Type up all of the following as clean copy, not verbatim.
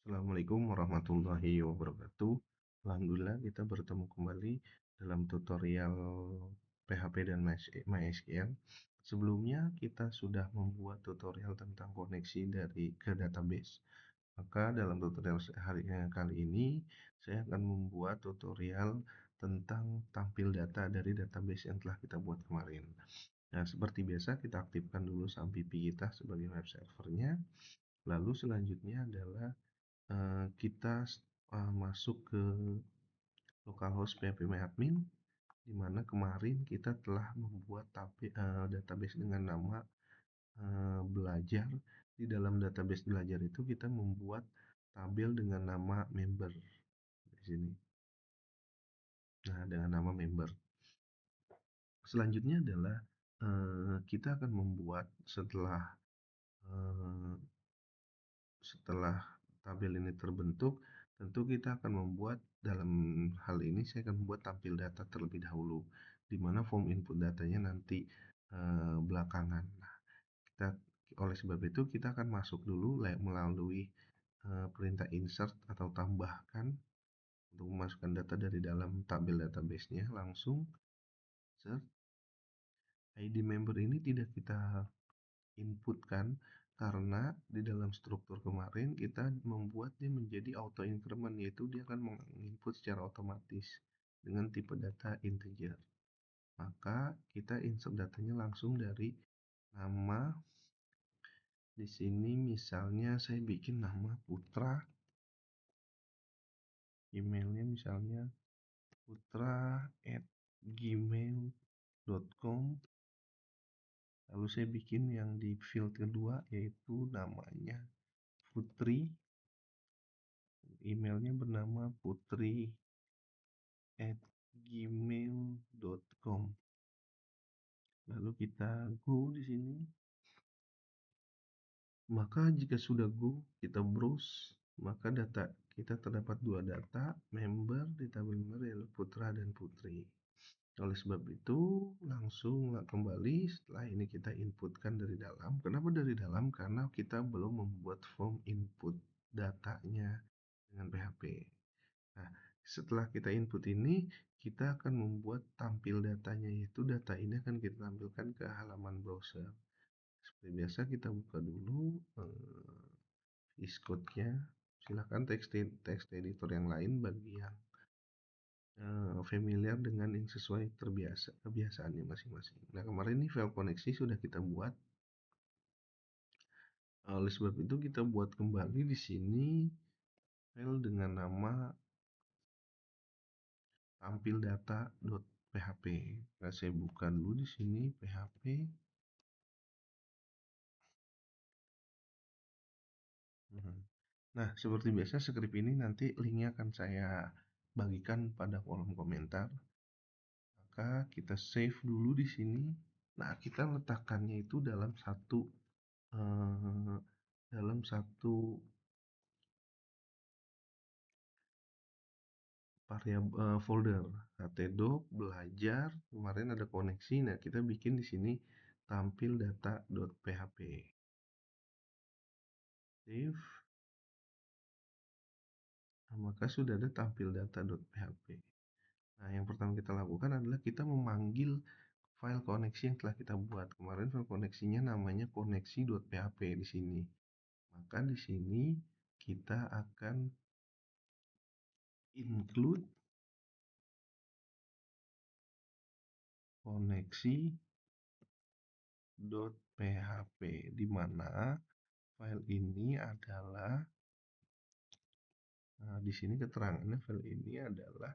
Assalamualaikum warahmatullahi wabarakatuh. Alhamdulillah kita bertemu kembali dalam tutorial PHP dan MySQL. Sebelumnya kita sudah membuat tutorial tentang koneksi dari ke database. Maka dalam tutorial kali ini saya akan membuat tutorial tentang tampil data dari database yang telah kita buat kemarin. Nah, seperti biasa kita aktifkan dulu SAMPP kita sebagai web servernya. Lalu selanjutnya adalah kita masuk ke localhost phpMyAdmin, di mana kemarin kita telah membuat database dengan nama belajar. Di dalam database belajar itu kita membuat tabel dengan nama member di sini. Nah, dengan nama member. Selanjutnya adalah kita akan membuat setelah eh, setelah tabel ini terbentuk, tentu kita akan membuat, dalam hal ini saya akan membuat tampil data terlebih dahulu, di mana form input datanya nanti belakangan. Nah, oleh sebab itu kita akan masuk dulu melalui perintah insert atau tambahkan untuk memasukkan data dari dalam tabel database-nya. Langsung insert. ID member ini tidak kita inputkan karena di dalam struktur kemarin kita membuat dia menjadi auto increment, yaitu dia akan menginput secara otomatis dengan tipe data integer. Maka kita insert datanya langsung dari nama. Di sini misalnya saya bikin nama Putra, emailnya misalnya putra@gmail.com. Lalu saya bikin yang di field kedua yaitu namanya Putri, emailnya bernama putri@gmail.com. Lalu kita go di sini. Maka jika sudah go, kita browse, maka data kita terdapat dua data member di tabel member yaitu Putra dan Putri. Oleh sebab itu, langsung kembali setelah ini kita inputkan dari dalam. Kenapa dari dalam? Karena kita belum membuat form input datanya dengan PHP. Nah, setelah kita input ini, kita akan membuat tampil datanya, yaitu data ini akan kita tampilkan ke halaman browser. Seperti biasa kita buka dulu Xcode-nya. Silahkan text editor yang lain bagi yang familiar dengan yang sesuai kebiasaannya masing-masing. Nah, kemarin ini file koneksi sudah kita buat. Oleh sebab itu kita buat kembali di sini file dengan nama tampil data.php. Nah, saya buka dulu di sini php. Nah, seperti biasa script ini nanti linknya akan saya bagikan pada kolom komentar. Maka kita save dulu di sini. Nah, kita letakkannya itu dalam satu eh, variabel folder htdoc belajar. Kemarin ada koneksi. Nah, kita bikin di sini tampil data.php. Save. Nah, maka sudah ada tampil data.php. Nah, yang pertama kita lakukan adalah kita memanggil file koneksi yang telah kita buat. Kemarin file koneksinya namanya koneksi.php di sini. Maka di sini kita akan include koneksi.php, di mana file ini adalah di sini keterangannya file ini adalah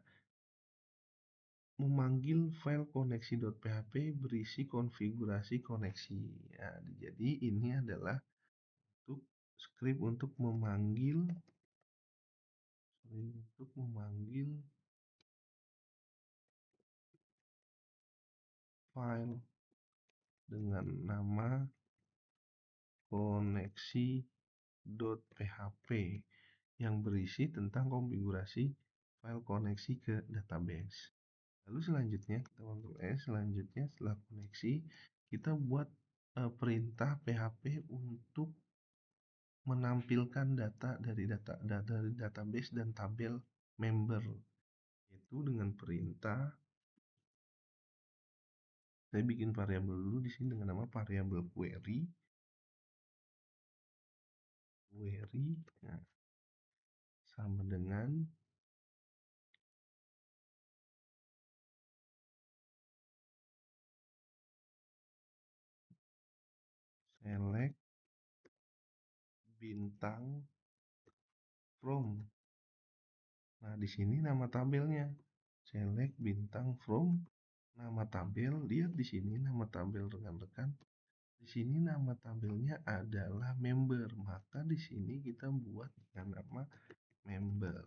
memanggil file koneksi.php berisi konfigurasi koneksi. Nah, jadi ini adalah untuk script untuk memanggil file dengan nama koneksi.php yang berisi tentang konfigurasi file koneksi ke database. Lalu selanjutnya kita Ctrl S. Selanjutnya setelah koneksi kita buat perintah PHP untuk menampilkan data dari database dan tabel member, itu dengan perintah. Saya bikin variabel dulu di sini dengan nama variabel query, nah, sama dengan select bintang from. Nah, di sini nama tabelnya select bintang from, nama tabel. Lihat di sini nama tabel rekan-rekan. Di sini nama tabelnya adalah member, maka di sini kita buat dengan nama member.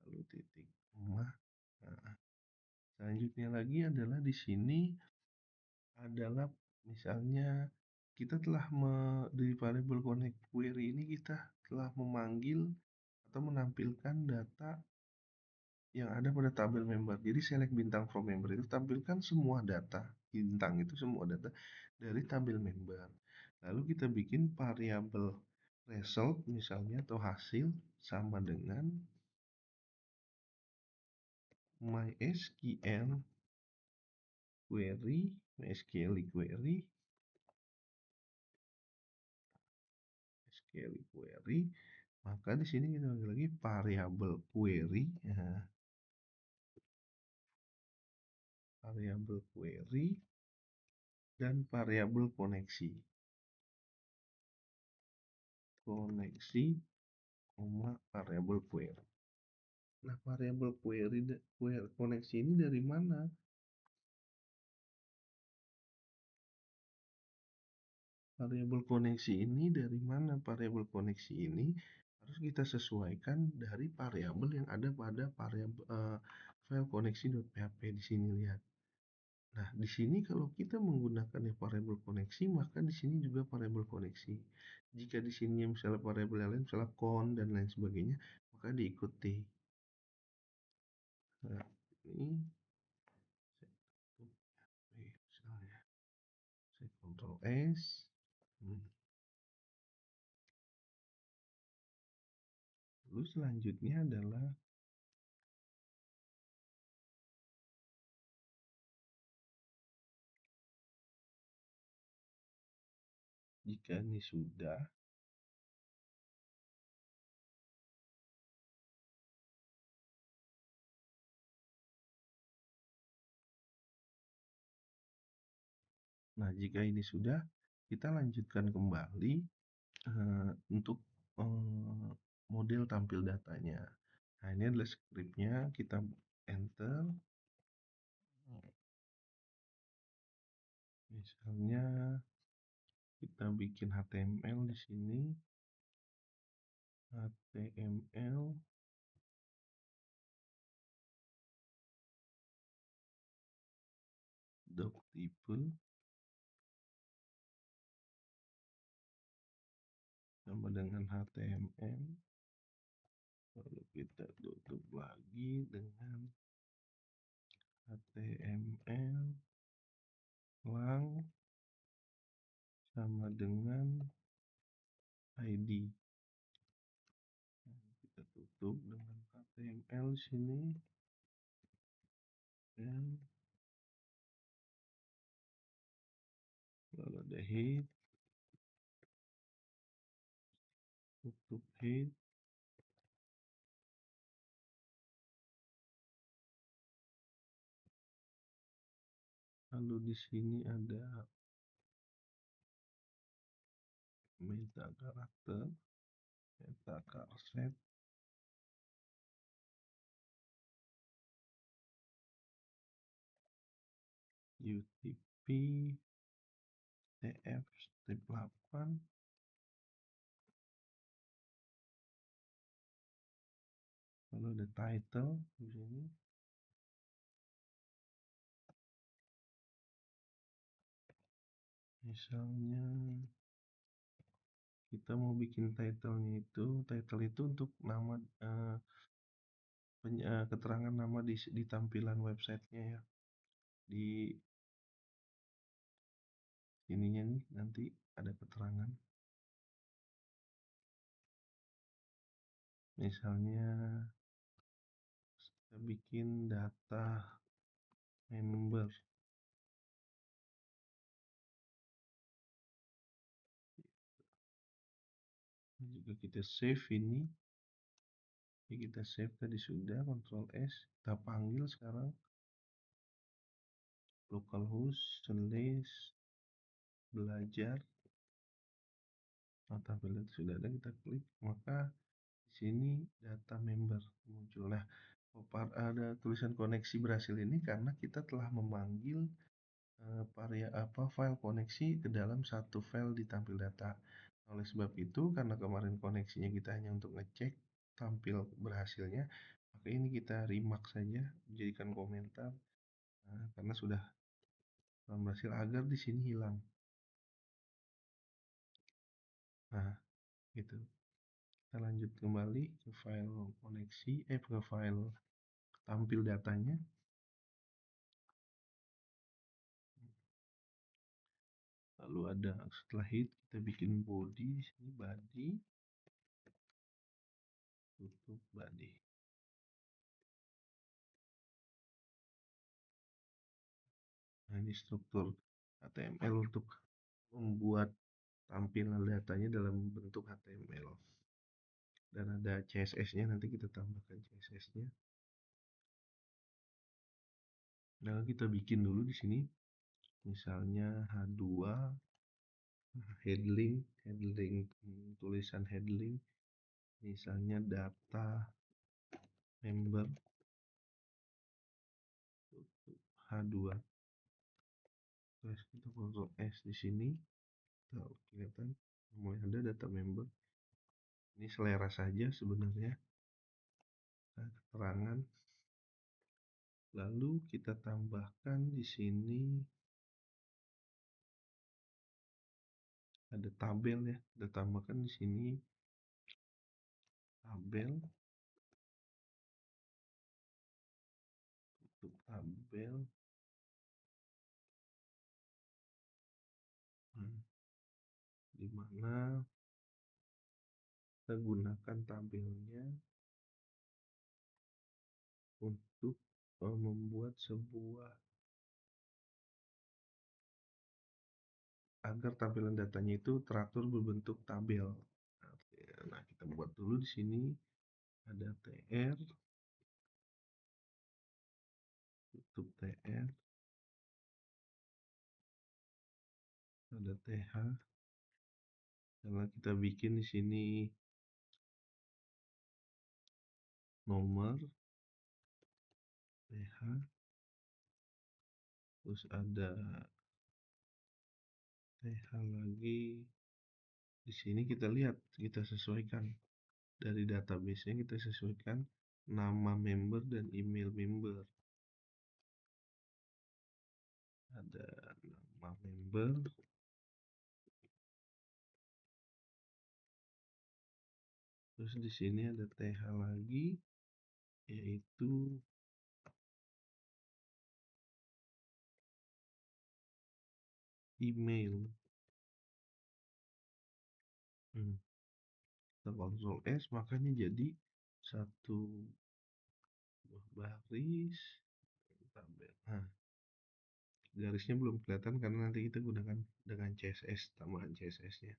Lalu titik koma. Nah, selanjutnya lagi adalah di sini adalah misalnya kita telah di variable connect query ini kita telah memanggil atau menampilkan data yang ada pada tabel member. Jadi select bintang from member itu tampilkan semua data, bintang itu semua data dari tabel member. Lalu kita bikin variabel result misalnya atau hasil sama dengan MySQL query. Maka di sini kita panggil lagi variabel query, variabel query dan variabel koneksi, variabel query. Nah, variabel query koneksi ini dari mana? Variabel koneksi ini dari mana? Variabel koneksi ini harus kita sesuaikan dari variabel yang ada pada variabel file koneksi.php di sini, lihat. Nah, di sini kalau kita menggunakan variabel koneksi, maka di sini juga variabel koneksi. Jika di sini misalnya variabel yang lain, misalnya count dan lain sebagainya, maka diikuti. Nah, ini misalnya saya Ctrl S. Lalu selanjutnya adalah jika ini sudah, nah jika ini sudah, kita lanjutkan kembali untuk model tampil datanya. Nah, ini adalah scriptnya, kita enter. Misalnya kita bikin HTML di sini, HTML doc type sama dengan HTML, lalu kita tutup lagi dengan HTML lang sama dengan ID. Kita tutup dengan HTML sini dan lalu ada head, tutup head, lalu di sini ada meta karakter, meta charset, UTP, TF step 8, lalu ada title di sini. Misalnya kita mau bikin title itu untuk nama keterangan nama di tampilan websitenya ya. Di ininya nih nanti ada keterangan. Misalnya kita bikin data member. Juga kita save ini. Kita save tadi sudah, Ctrl S. Kita panggil sekarang localhost slash belajar. Nah, tampilan sudah ada, kita klik, maka di sini data member muncul. Nah, ada tulisan koneksi berhasil ini karena kita telah memanggil file koneksi ke dalam satu file di tampil data. Oleh sebab itu, karena kemarin koneksinya kita hanya untuk ngecek tampil berhasilnya, maka ini kita remark saja, jadikan komentar, karena sudah berhasil agar di sini hilang. Nah, gitu. Kita lanjut kembali ke file koneksi, ke file tampil datanya. Lalu ada setelah hit kita bikin body, sini body, tutup body. Nah, ini struktur HTML untuk membuat tampilan datanya dalam bentuk HTML. Dan ada CSS-nya, nanti kita tambahkan CSS-nya. Nah, kita bikin dulu di sini. Misalnya H2 heading tulisan heading misalnya data member H2. Terus kita Ctrl S di sini. Kelihatan mulai ada data member. Ini selera saja sebenarnya. Keterangan. Lalu kita tambahkan di sini ada tabel ya. Kita tambahkan di sini tabel. Tutup tabel. Di mana kita gunakan tabelnya untuk membuat sebuah agar tampilan datanya itu teratur berbentuk tabel. Nah, kita buat dulu di sini ada tr, tutup tr, ada th. Setelah kita bikin di sini nomor th, terus ada th lagi. Di sini kita lihat, kita sesuaikan dari database-nya, kita sesuaikan nama member dan email member. Ada nama member, terus di sini ada th lagi, yaitu email. Kita Ctrl S, makanya jadi satu baris tabel. Nah, garisnya belum kelihatan karena nanti kita gunakan dengan CSS, tambahan CSS-nya.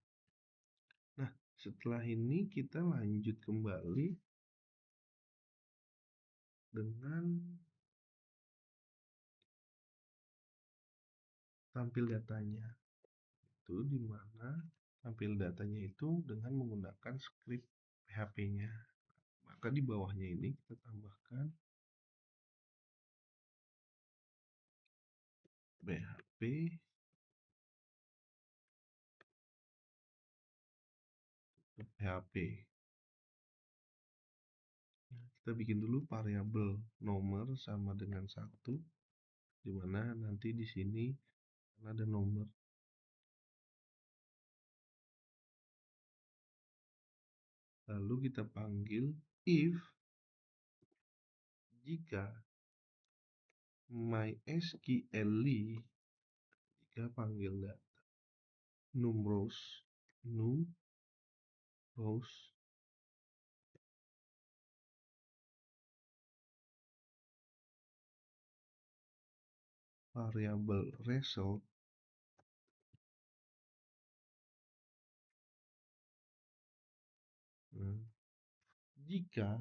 Nah, setelah ini kita lanjut kembali dengan tampil datanya. Itu di mana tampil datanya itu dengan menggunakan script PHP-nya. Maka di bawahnya ini kita tambahkan PHP PHP. Kita bikin dulu variabel nomor sama dengan 1, di mana nanti di sini ada nomor. Lalu kita panggil if jika mysql jika panggil data num rows variabel result. Nah, jika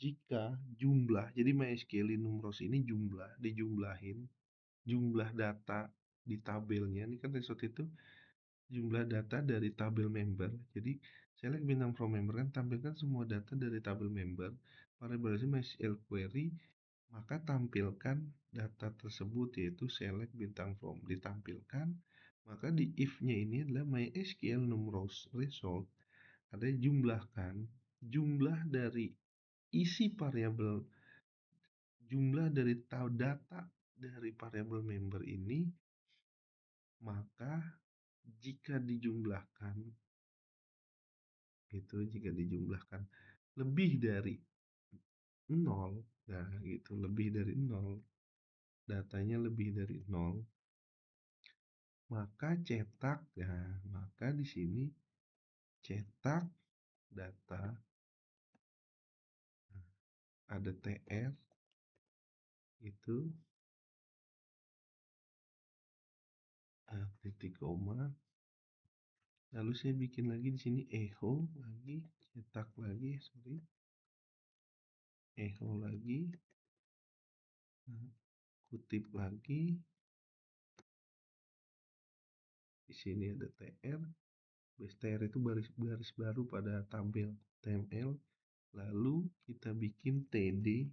jika jumlah, jadi MySQL Numeros ini dijumlahin jumlah data di tabelnya. Ini kan result itu jumlah data dari tabel member. Jadi select bintang from member kan tampilkan semua data dari tabel member. Variabel MySQL query, maka tampilkan data tersebut yaitu select bintang from ditampilkan. Maka di if-nya ini adalah MySQL Numeros result, ada jumlahkan jumlah dari isi variabel, jumlah dari data dari variabel member ini, maka jika dijumlahkan jika dijumlahkan lebih dari 0, nah gitu, lebih dari 0, datanya lebih dari 0, maka cetak, nah maka di sini cetak data, ada tr itu, titik koma, lalu saya bikin lagi di sini echo lagi, cetak lagi, echo lagi, kutip lagi, di sini ada tr, tr itu baris baru pada tabel TML, lalu kita bikin td.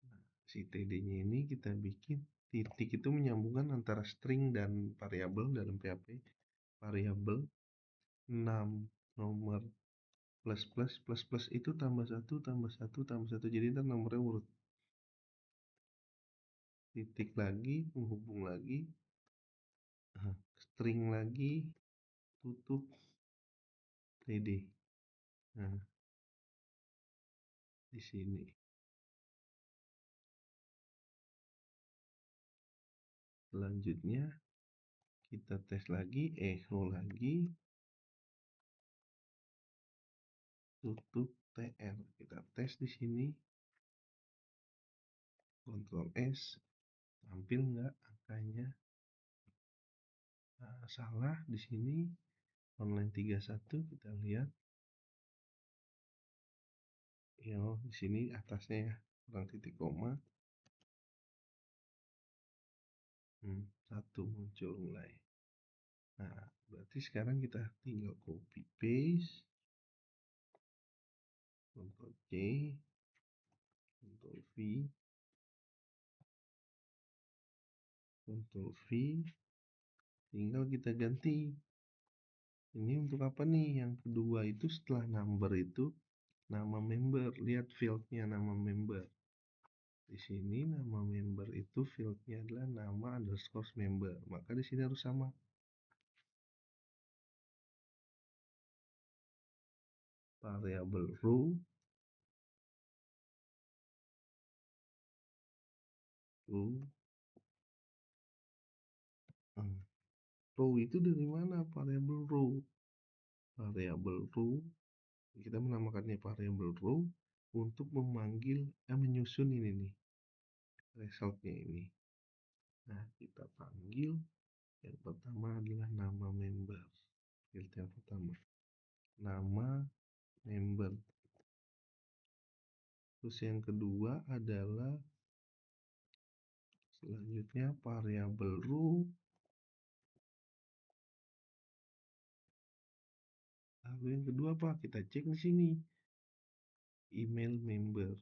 Nah, si td-nya ini kita bikin titik, itu menyambungkan antara string dan variabel dalam PHP. Variabel 6 nomor plus plus plus plus itu tambah 1 tambah 1 tambah 1, jadi ntar nomornya urut, titik lagi, penghubung lagi, string lagi, tutup td. Nah, di sini selanjutnya kita tes lagi, echo lagi, tutup tr. Kita tes di sini, Ctrl S, tampil nggak angkanya? Nah, salah di sini, online 31 kita lihat. Ya, di sini atasnya ya, kurang titik koma. 1 muncul mulai. Nah, berarti sekarang kita tinggal copy paste, Ctrl C, Ctrl V, Ctrl V, tinggal kita ganti. Ini untuk apa nih? Yang kedua itu setelah number itu nama member. Lihat fieldnya nama member. Di sini nama member itu fieldnya adalah nama underscore member. Maka di sini harus sama. Variable row, row itu dari mana? Variable row. Variable row, kita menamakannya variable row untuk memanggil, menyusun ini nih, resultnya ini. Nah, kita panggil yang pertama adalah nama member, field yang pertama, nama member. Terus yang kedua adalah selanjutnya variable row. Lalu yang kedua apa? Kita cek di sini. Email member.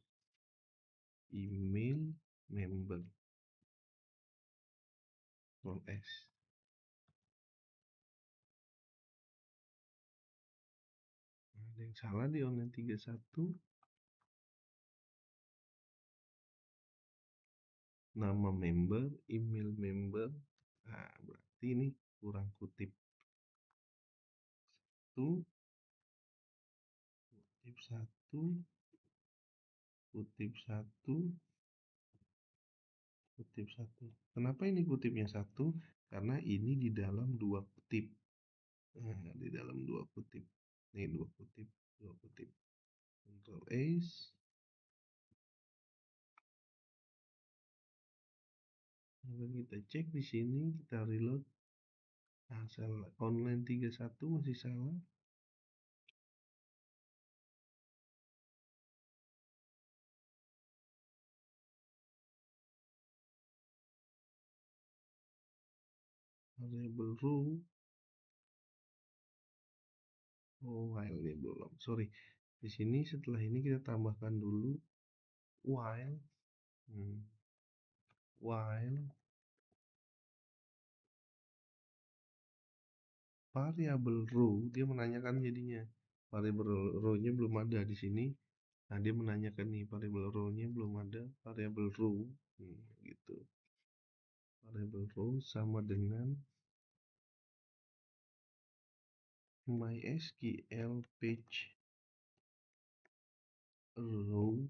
Email member. Ctrl S. Ada yang salah di online 31. Nama member, email member. Nah, berarti ini kurang kutip 1, kutip 1, kutip 1, kutip 1. Kenapa ini kutipnya 1? Karena ini di dalam 2 kutip. Nah, di dalam 2 kutip. Nih 2 kutip, 2 kutip. Ctrl S. kita cek di sini, kita reload. Nah, salah. Online 31 masih salah. Variable row. Oh, while ini belum. Sorry. Di sini setelah ini kita tambahkan dulu while. While variable row, dia menanyakan jadinya. Variable row-nya belum ada di sini. Nah, dia menanyakan nih, variable row-nya belum ada, variable row. Gitu. Variable row sama dengan MySQL page row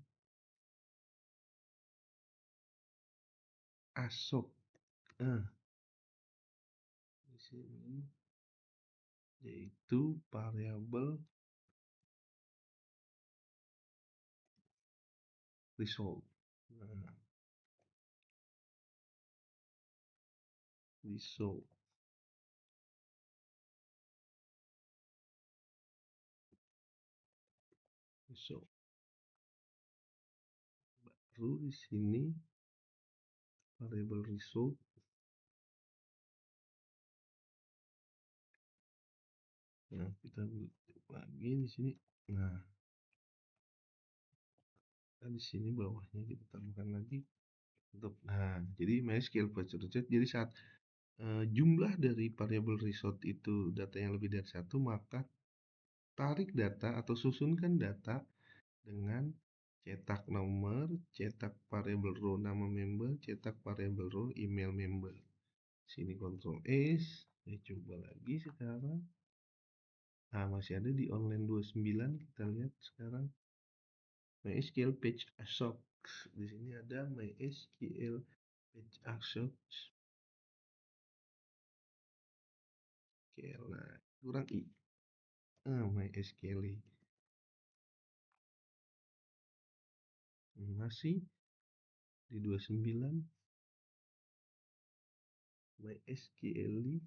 asok. Di sini yaitu variable result. Nah, result. Result. Baru di sini variable result. Nah, kita lagi di sini. Nah, di sini bawahnya kita tambahkan lagi untuk jadi MySQL page result. Jadi saat jumlah dari variable result itu data yang lebih dari satu, maka tarik data atau susunkan data dengan cetak nomor, cetak variable row nama member, cetak variable row email member. Sini Ctrl S. Saya coba lagi sekarang. Nah, masih ada di online 29. Kita lihat sekarang MySQL page asok. Di sini ada MySQL page asok. Nah, kurang i. MySQL masih di 29. MySQL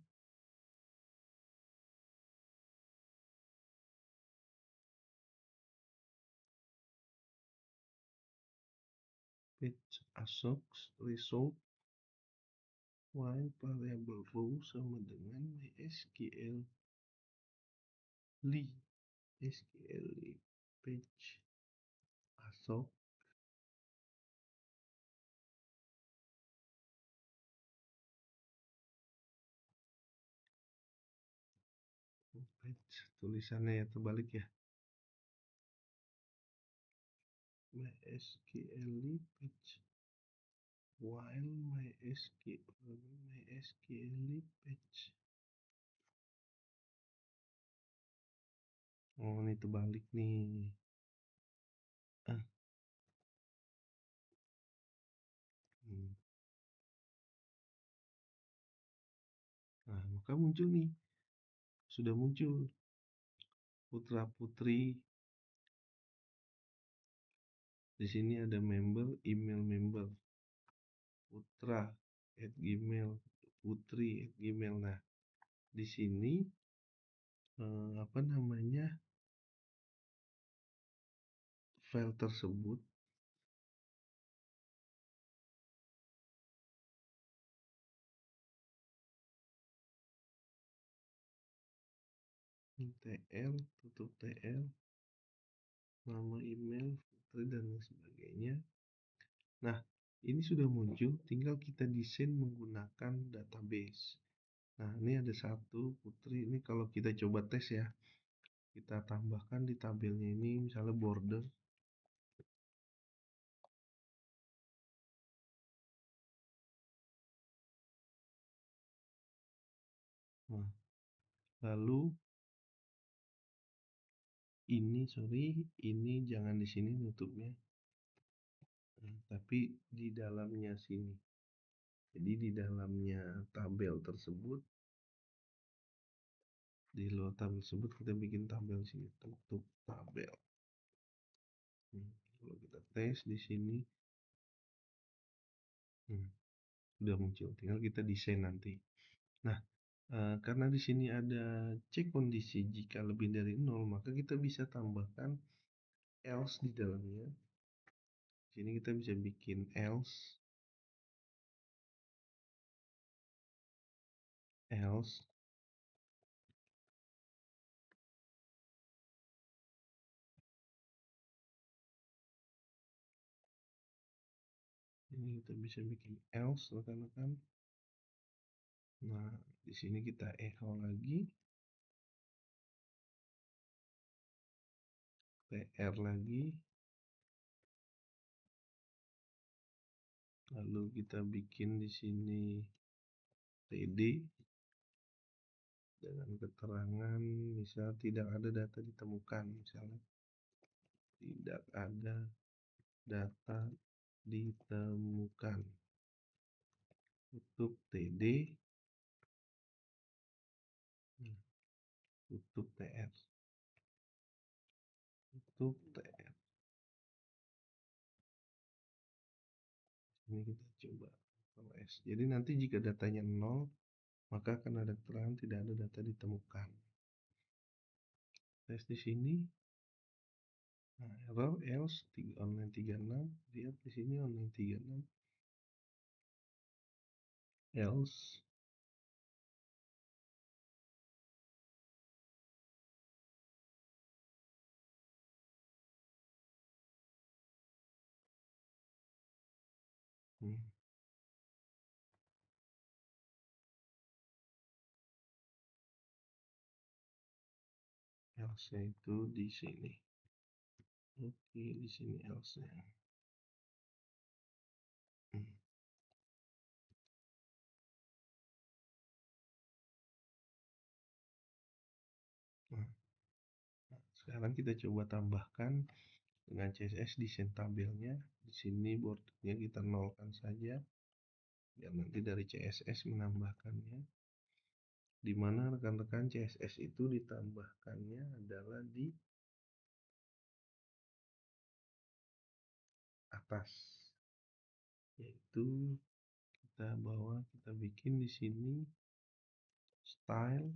page asok result while variable row sama dengan MySQL SQL page asok page, tulisannya ya terbalik ya. MySQL page while MySQL page. Oh, ini terbalik nih. Nah, maka muncul nih. Sudah muncul putra putri. Di sini ada member, email member. Putra @gmail, putri @gmail. Nah, di sini apa namanya? File tersebut tl, tutup tl, nama email, putri dan lain sebagainya. Nah, ini sudah muncul, tinggal kita desain menggunakan database. Nah, ini ada satu putri. Ini kalau kita coba tes ya, kita tambahkan di tabelnya ini misalnya border. Nah, lalu ini jangan di sini nutupnya, tapi di dalamnya sini. Jadi di dalamnya tabel tersebut, di luar tabel tersebut kita bikin tabel sini, tutup tabel. Kalau kita tes di sini, udah muncul, tinggal kita desain nanti. Nah, karena di sini ada cek kondisi jika lebih dari nol, maka kita bisa tambahkan else di dalamnya. Di sini kita bisa bikin else ini kita bisa bikin else rekan-rekan. Nah, di sini kita echo lagi, PR lagi, lalu kita bikin di sini TD dengan keterangan misal tidak ada data ditemukan, misalnya tidak ada data ditemukan, tutup TD, tutup TR, tutup TR. Ini kita coba OS. Jadi nanti jika datanya 0, maka akan ada keterangan tidak ada data ditemukan. Tes di sini. Nah, error else online 36, lihat di sini online 36. Else else itu di sini. Oke, di sini else nya. Nah, sekarang kita coba tambahkan dengan CSS desain tabelnya. Di sini bordernya kita nolkan saja, biar nanti dari CSS menambahkannya. Di mana rekan-rekan CSS itu ditambahkannya adalah di atas, yaitu kita bikin di sini style,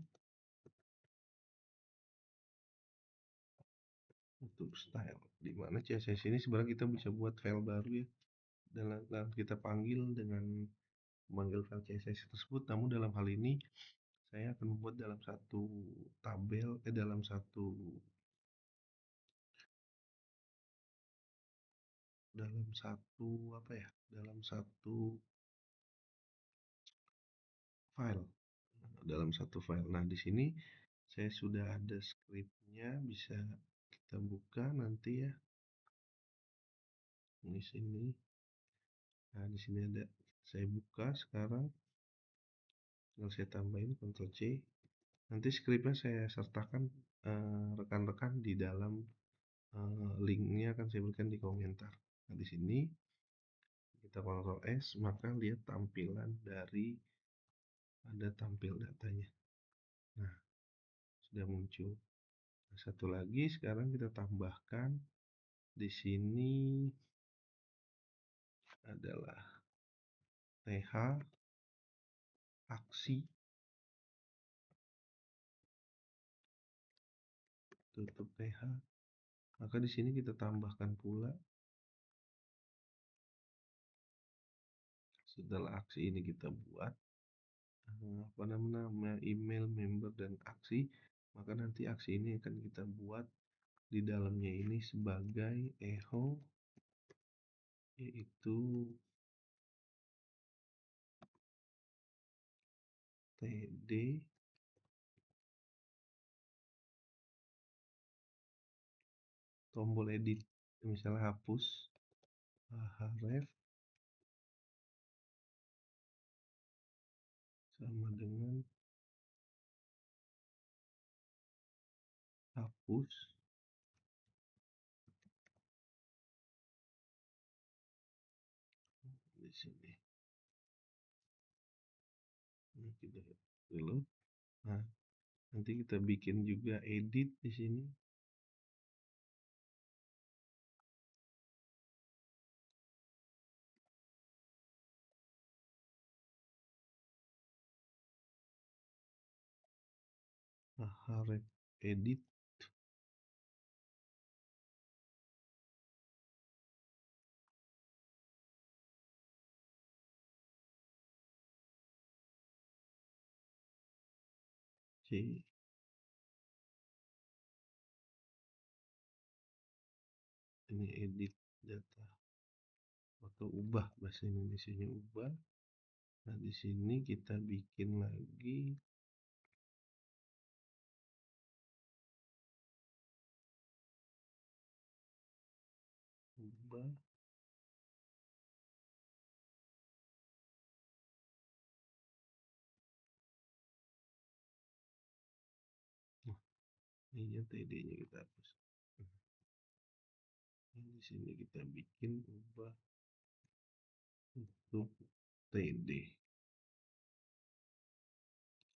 untuk style, dimana CSS ini sebenarnya kita bisa buat file baru ya, dan kita panggil dengan memanggil file CSS tersebut. Namun dalam hal ini saya akan membuat dalam satu tabel, dalam satu apa ya, dalam satu file, Nah, di sini saya sudah ada scriptnya, bisa kita buka nanti ya. Di sini. Nah, di sini ada, saya buka sekarang. Tinggal saya tambahin Ctrl C. Nanti scriptnya saya sertakan rekan-rekan di dalam linknya akan saya berikan di komentar. Nah, di sini kita Ctrl S, maka lihat tampilan dari ada tampil datanya. Nah, sudah muncul. Nah, satu lagi sekarang kita tambahkan di sini adalah TH aksi, tutup TH. Maka di sini kita tambahkan pula, setelah aksi ini kita buat apa namanya, email, member, dan aksi, maka nanti aksi ini akan kita buat di dalamnya ini sebagai echo, yaitu td tombol edit, misalnya hapus href sama dengan hapus di sini. Nah, kita dulu. Nah, nanti kita bikin juga edit di sini. Arek edit. C. Ini edit data atau ubah, bahasa Indonesianya ubah. Nah, di sini kita bikin lagi ubah. Nah, ini TD-nya kita hapus. Nah, di sini kita bikin ubah untuk TD.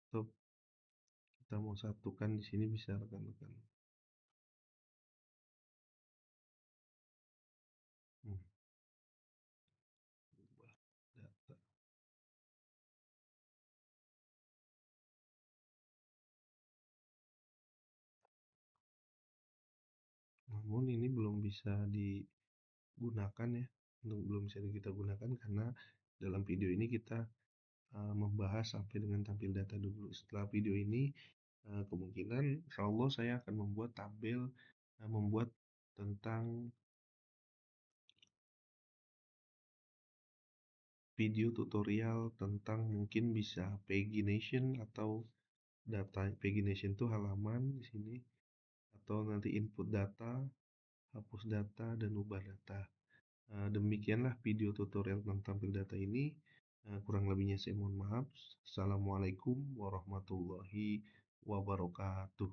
Stop. Kita mau satukan di sini bisa rekan-rekan. Hmm, ubah data. Namun ini belum bisa digunakan ya. Belum bisa kita gunakan karena dalam video ini kita membahas sampai dengan tampil data dulu. Setelah video ini kemungkinan insya Allah saya akan membuat tentang video tutorial tentang mungkin bisa pagination atau data pagination itu halaman di sini, atau nanti input data, hapus data, dan ubah data. Demikianlah video tutorial tentang tampil data ini. Kurang lebihnya saya mohon maaf. Assalamualaikum warahmatullahi wabarakatuh.